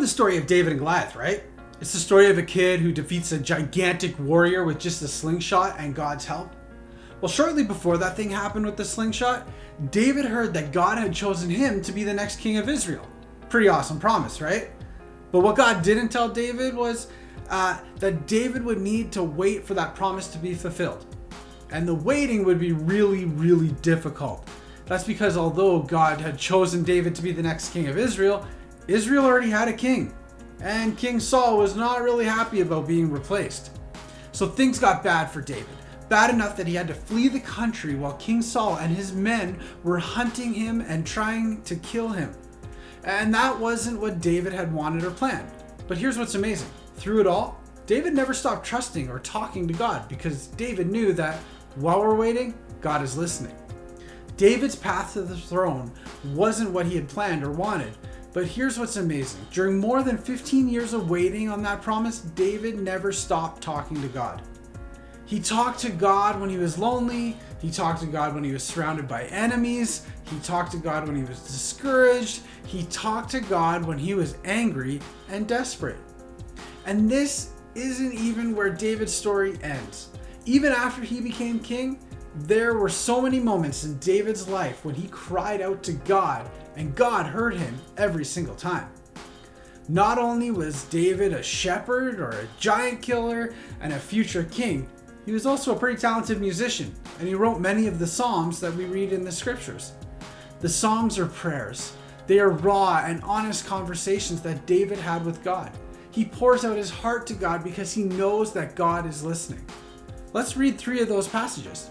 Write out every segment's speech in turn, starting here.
the story of David and Goliath, right? It's the story of a kid who defeats a gigantic warrior with just a slingshot and God's help. Well, shortly before that thing happened with the slingshot, David heard that God had chosen him to be the next king of Israel. Pretty awesome promise, right? But what God didn't tell David was that David would need to wait for that promise to be fulfilled. And the waiting would be really, really difficult. That's because although God had chosen David to be the next king of Israel, Israel already had a king. And King Saul was not really happy about being replaced. So things got bad for David. Bad enough that he had to flee the country while King Saul and his men were hunting him and trying to kill him. And that wasn't what David had wanted or planned. But here's what's amazing. Through it all, David never stopped trusting or talking to God because David knew that while we're waiting, God is listening. David's path to the throne wasn't what he had planned or wanted. But here's what's amazing. During more than 15 years of waiting on that promise, David never stopped talking to God. He talked to God when he was lonely. He talked to God when he was surrounded by enemies. He talked to God when he was discouraged. He talked to God when he was angry and desperate. And this isn't even where David's story ends. Even after he became king, there were so many moments in David's life when he cried out to God and God heard him every single time. Not only was David a shepherd or a giant killer and a future king, he was also a pretty talented musician, and he wrote many of the Psalms that we read in the scriptures. The Psalms are prayers. They are raw and honest conversations that David had with God. He pours out his heart to God because he knows that God is listening. Let's read 3 of those passages.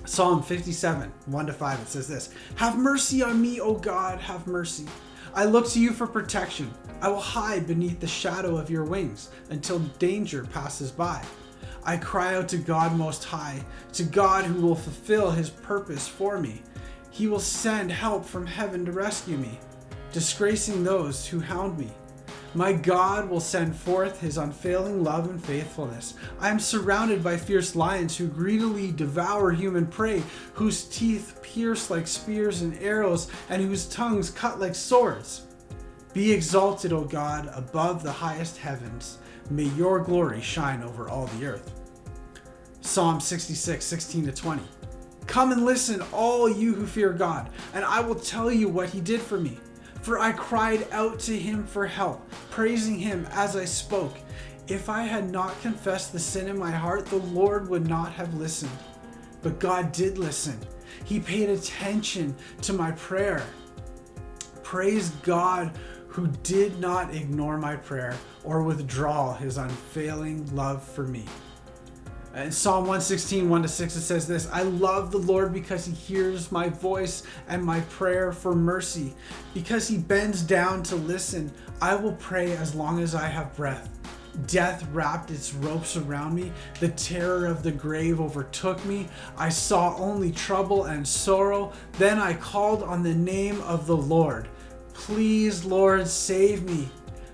Psalm 57, 1-5, it says this: "Have mercy on me, O God, have mercy. I look to you for protection. I will hide beneath the shadow of your wings until danger passes by. I cry out to God Most High, to God who will fulfill his purpose for me. He will send help from heaven to rescue me, disgracing those who hound me. My God will send forth his unfailing love and faithfulness. I am surrounded by fierce lions who greedily devour human prey, whose teeth pierce like spears and arrows, and whose tongues cut like swords. Be exalted, O God, above the highest heavens. May your glory shine over all the earth." Psalm 66, 16-20. "Come and listen, all you who fear God, and I will tell you what he did for me. For I cried out to him for help, praising him as I spoke. If I had not confessed the sin in my heart, the Lord would not have listened. But God did listen. He paid attention to my prayer. Praise God who did not ignore my prayer or withdraw his unfailing love for me." In Psalm 116, 1-6, it says this: "I love the Lord because he hears my voice and my prayer for mercy. Because he bends down to listen, I will pray as long as I have breath. Death wrapped its ropes around me. The terror of the grave overtook me. I saw only trouble and sorrow. Then I called on the name of the Lord. Please, Lord, save me.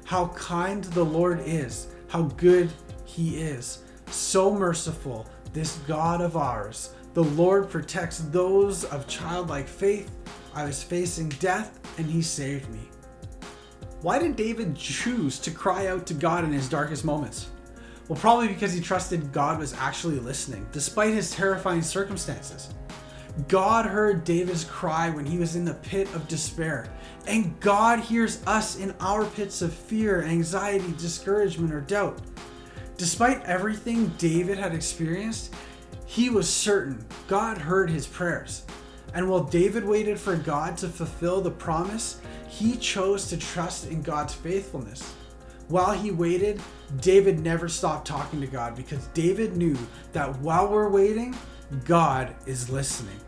How kind the Lord is. How good he is. So merciful, this God of ours. The Lord protects those of childlike faith. I was facing death and he saved me." Why did David choose to cry out to God in his darkest moments? Well, probably because he trusted God was actually listening, despite his terrifying circumstances. God heard David's cry when he was in the pit of despair, and God hears us in our pits of fear, anxiety, discouragement, or doubt. Despite everything David had experienced, he was certain God heard his prayers. And while David waited for God to fulfill the promise, he chose to trust in God's faithfulness. While he waited, David never stopped talking to God because David knew that while we're waiting, God is listening.